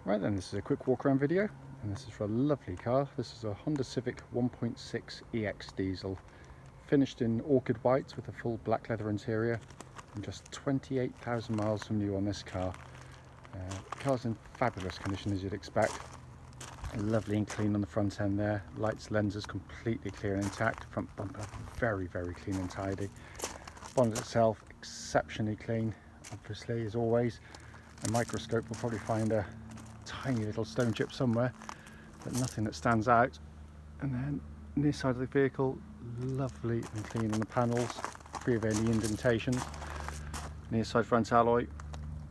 Right then, this is a quick walk around video, and this is for a lovely car. This is a Honda Civic 1.6 EX diesel, finished in orchid white with a full black leather interior, and just 28,000 miles from new on this car. The car's in fabulous condition, as you'd expect. Lovely and clean on the front end there. Lights, lenses completely clear and intact. Front bumper very clean and tidy. Bonnet itself exceptionally clean, obviously, as always. A microscope will probably find a tiny little stone chip somewhere, but nothing that stands out. And then near side of the vehicle, lovely and clean on the panels, free of any indentations. Near side front alloy,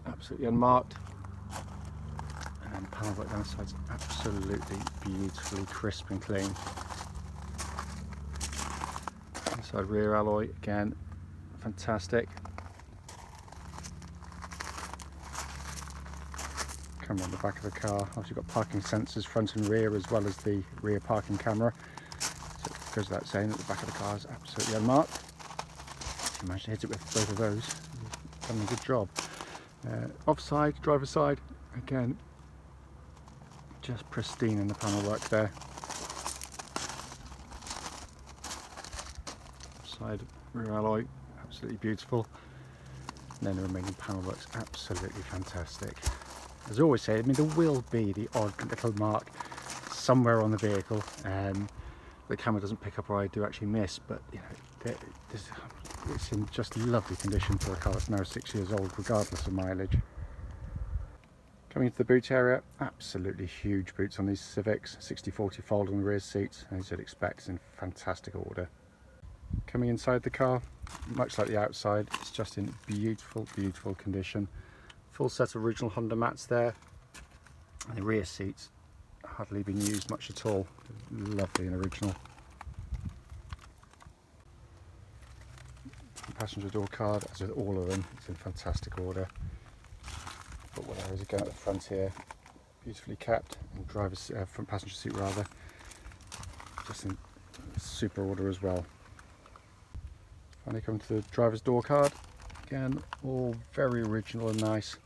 absolutely unmarked. And the panel right down the side's absolutely beautifully crisp and clean. Inside rear alloy, again, fantastic. Camera on the back of the car. Obviously got parking sensors front and rear, as well as the rear parking camera. So it goes without saying that the back of the car is absolutely unmarked. If you manage to hit it with both of those, you've done a good job. Offside, driver's side, again, just pristine in the panel work there. Side rear alloy, absolutely beautiful. And then the remaining panel work's absolutely fantastic. As I always say, I mean, there will be the odd little mark somewhere on the vehicle the camera doesn't pick up or I do actually miss, but you know, it's in just lovely condition for a car that's now 6 years old, regardless of mileage. Coming into the boot area, absolutely huge boots on these Civics, 60/40 fold on the rear seats, as you'd expect, it's in fantastic order. Coming inside the car, much like the outside, it's just in beautiful condition. Full set of original Honda mats there, and the rear seats hardly been used much at all. Lovely and original. Passenger door card, as with all of them, it's in fantastic order. But what there is again at the front here, beautifully kept, and driver's front passenger seat rather, just in super order as well. Finally come to the driver's door card. Again, all very original and nice.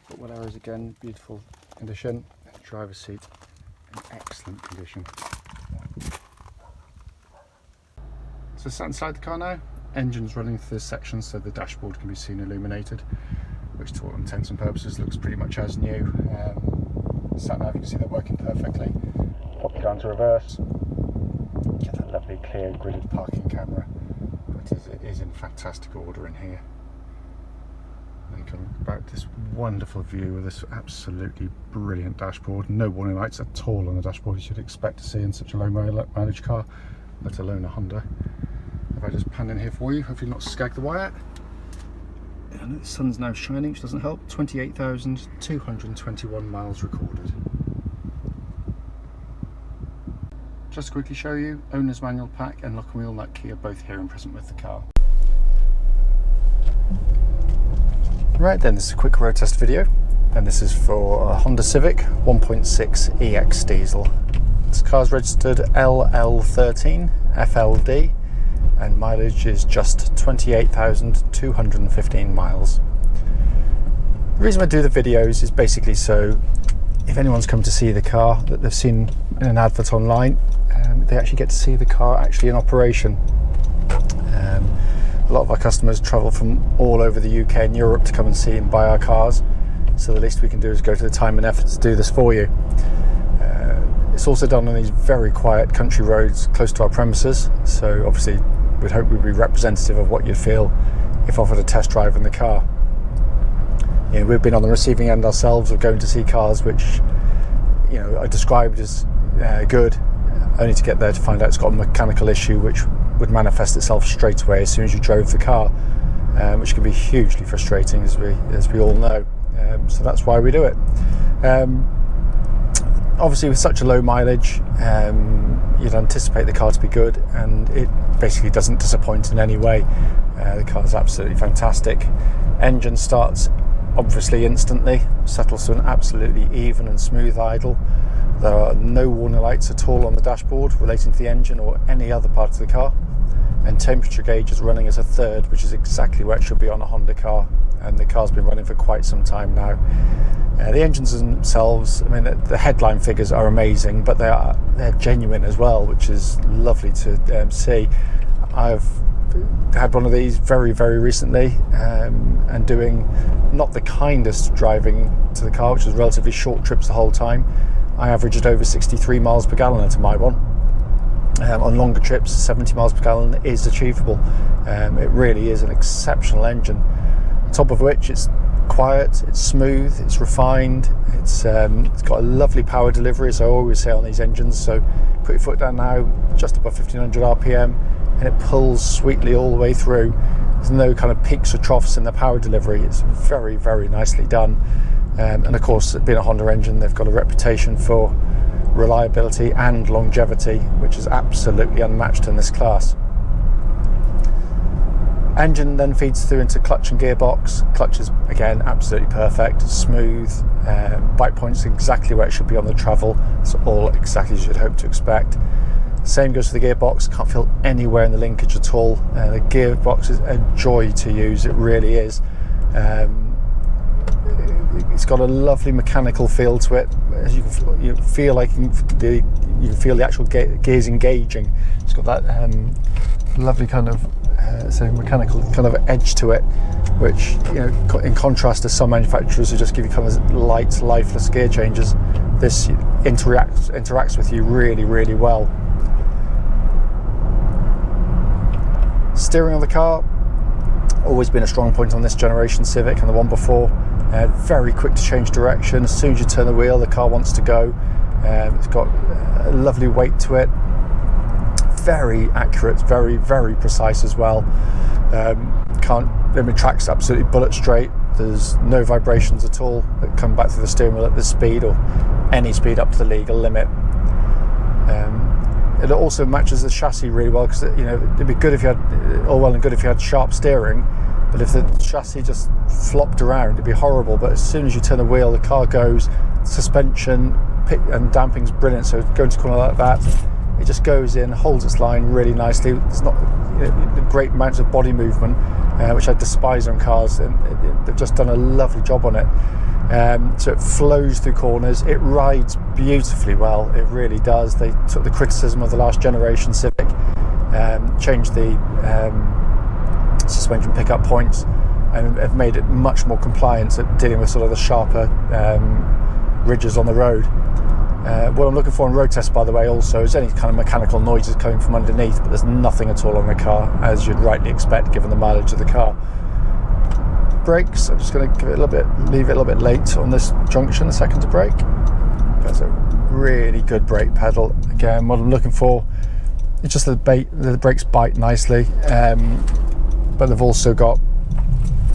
Footwell arrows again, beautiful condition. And driver's seat in excellent condition. So sat inside the car now. Engine's running through this section, so the dashboard can be seen illuminated, which to all intents and purposes looks pretty much as new. Sat nav, you can see they're working perfectly. Pop it down to reverse. Get that lovely clear gridded parking camera. It is in fantastic order in here. And then coming back, this wonderful view of this absolutely brilliant dashboard. No warning lights at all on the dashboard, you should expect to see in such a low mileage car, let alone a Honda. If I just pan in here for you, hopefully not skag the wire. And the sun's now shining, which doesn't help. 28,221 miles recorded. Just to quickly show you, owner's manual pack and lock and wheel nut key are both here and present with the car. Right then, this is a quick road test video, and this is for a Honda Civic 1.6 EX diesel. This car's registered LL13FLD and mileage is just 28,215 miles. The reason I do the videos is basically so if anyone's come to see the car that they've seen in an advert online, they actually get to see the car actually in operation. A lot of our customers travel from all over the UK and Europe to come and see and buy our cars, so the least we can do is go to the time and effort to do this for you. It's also done on these very quiet country roads close to our premises, so obviously we'd hope we'd be representative of what you'd feel if offered a test drive in the car. You know, we've been on the receiving end ourselves of going to see cars which, you know, are described as good, only to get there to find out it's got a mechanical issue which would manifest itself straight away as soon as you drove the car, which can be hugely frustrating, as we all know. So that's why we do it. Obviously, with such a low mileage, you'd anticipate the car to be good, and it basically doesn't disappoint in any way. The car's absolutely fantastic. Engine starts obviously instantly, settles to an absolutely even and smooth idle. There are no warning lights at all on the dashboard relating to the engine or any other part of the car, and temperature gauge is running as a third, which is exactly where it should be on a Honda car. and the car's been running for quite some time now. The engines themselves, I mean, the headline figures are amazing, but they're genuine as well, which is lovely to see. I've had one of these very, very recently, and doing not the kindest driving to the car, which was relatively short trips the whole time. I averaged over 63 miles per gallon into my one. On longer trips, 70 miles per gallon is achievable. It really is an exceptional engine. On top of which, it's quiet, it's smooth, it's refined, it's got a lovely power delivery, as I always say on these engines. So put your foot down now, just above 1500 RPM, and it pulls sweetly all the way through. There's no kind of peaks or troughs in the power delivery. It's very, very nicely done. And of course, being a Honda engine, they've got a reputation for reliability and longevity, which is absolutely unmatched in this class. Engine then feeds through into clutch and gearbox. Clutch is again absolutely perfect, smooth, bite points exactly where it should be on the travel. It's all exactly as you'd hope to expect. Same goes for the gearbox. Can't feel anywhere in the linkage at all. The gearbox is a joy to use, it really is. It's got a lovely mechanical feel to it. As you can feel like you can feel the actual gears engaging. It's got that lovely kind of mechanical kind of edge to it, which, you know, in contrast to some manufacturers who just give you kind of light, lifeless gear changes, this interacts with you really, really well. Steering of the car, always been a strong point on this generation Civic and the one before. Very quick to change direction. As soon as you turn the wheel, the car wants to go. It's got a lovely weight to it. Very accurate, very, very precise as well. Track's absolutely bullet straight. There's no vibrations at all that come back through the steering wheel at this speed, or any speed up to the legal limit. It also matches the chassis really well, because, you know, it'd be good if you had, all well and good if you had sharp steering, but if the chassis just flopped around, it'd be horrible. But as soon as you turn the wheel, the car goes. Suspension and damping's brilliant, so going to a corner like that, it just goes in, holds its line really nicely. It's not great amounts of body movement, which I despise on cars, and they've just done a lovely job on it. So it flows through corners, it rides beautifully well, it really does. They took the criticism of the last generation Civic, changed the suspension pickup points, and have made it much more compliant at dealing with sort of the sharper ridges on the road. What I'm looking for on road tests, by the way, also is any kind of mechanical noises coming from underneath, but there's nothing at all on the car, as you'd rightly expect given the mileage of the car. Brakes, I'm just going to leave it a little bit late on this junction, a second to brake. That's a really good brake pedal. Again, what I'm looking for is just the brakes bite nicely, but they've also got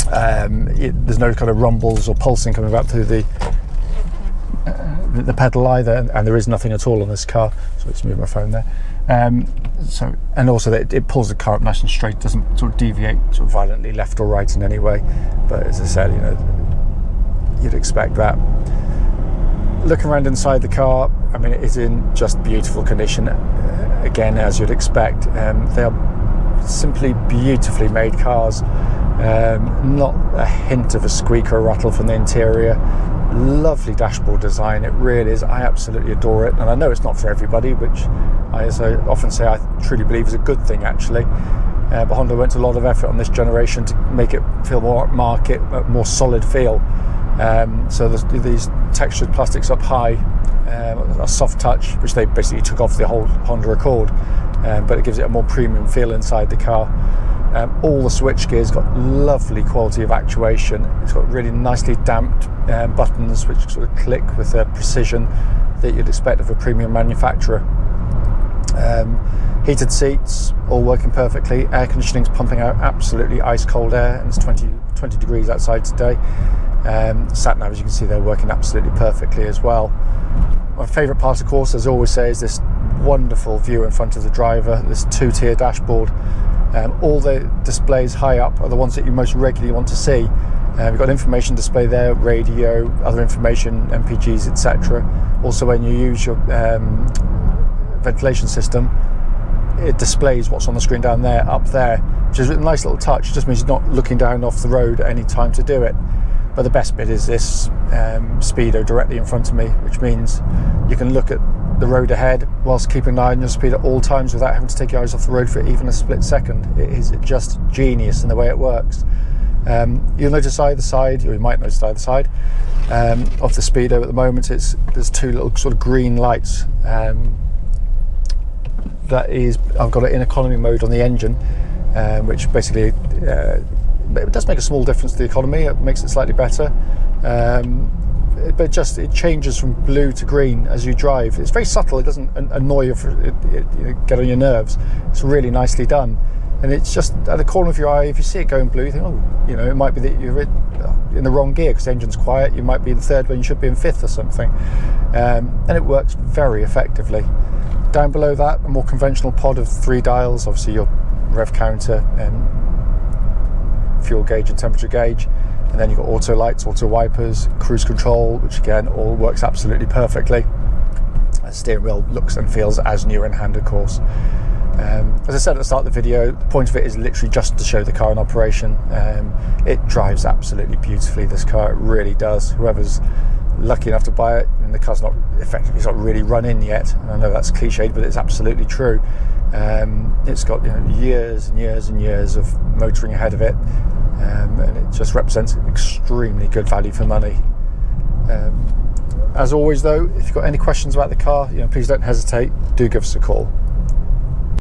there's no kind of rumbles or pulsing coming back through the pedal either, and there is nothing at all on this car. So let's move my phone there. And also that it pulls the car up nice and straight, doesn't sort of deviate sort of violently left or right in any way. But as I said, you know, you'd expect that. Looking around inside the car, I mean, it is in just beautiful condition. Again, as you'd expect, they are simply beautifully made cars. Not a hint of a squeak or a rattle from the interior. Lovely dashboard design, it really is. I absolutely adore it, and I know it's not for everybody, which as I often say, I truly believe is a good thing actually. But Honda went to a lot of effort on this generation to make it feel more market, more solid feel. So these textured plastics up high, a soft touch, which they basically took off the whole Honda Accord, but it gives it a more premium feel inside the car. All the switch gears got lovely quality of actuation. It's got really nicely damped buttons which sort of click with a precision that you'd expect of a premium manufacturer. Heated seats, all working perfectly. Air conditioning's pumping out absolutely ice cold air, and it's 20 degrees outside today. Sat nav, as you can see, they're working absolutely perfectly as well. My favourite part, of course, as I always say, is this wonderful view in front of the driver, this two-tier dashboard. All the displays high up are the ones that you most regularly want to see. We've got an information display there, radio, other information, MPGs, etc. Also, when you use your ventilation system, it displays what's on the screen down there, up there, which is a nice little touch. It just means you're not looking down off the road at any time to do it. But the best bit is this speedo directly in front of me, which means you can look at the road ahead whilst keeping an eye on your speed at all times without having to take your eyes off the road for even a split second. It is just genius in the way it works. You'll notice either side, or you might notice either side of the speedo at the moment, there's two little sort of green lights. That is, I've got it in economy mode on the engine, which basically it does make a small difference to the economy. It makes it slightly better, but it changes from blue to green as you drive. It's very subtle. It doesn't annoy you, get on your nerves. It's really nicely done, and it's just at the corner of your eye. If you see it going blue, you think, oh, it might be that you're in the wrong gear because the engine's quiet. You might be in third when you should be in fifth or something, and it works very effectively. Down below that, a more conventional pod of 3 dials. Obviously, your rev counter, fuel gauge and temperature gauge, and then you've got auto lights, auto wipers, cruise control, which again all works absolutely perfectly. The steering wheel looks and feels as new in hand, of course. As I said at the start of the video, the point of it is literally just to show the car in operation. It drives absolutely beautifully, this car, it really does. Whoever's lucky enough to buy it, and the car's not really run in yet. And I know that's cliched, but it's absolutely true. It's got years and years and years of motoring ahead of it, and it just represents extremely good value for money. As always though, if you've got any questions about the car, please don't hesitate, do give us a call.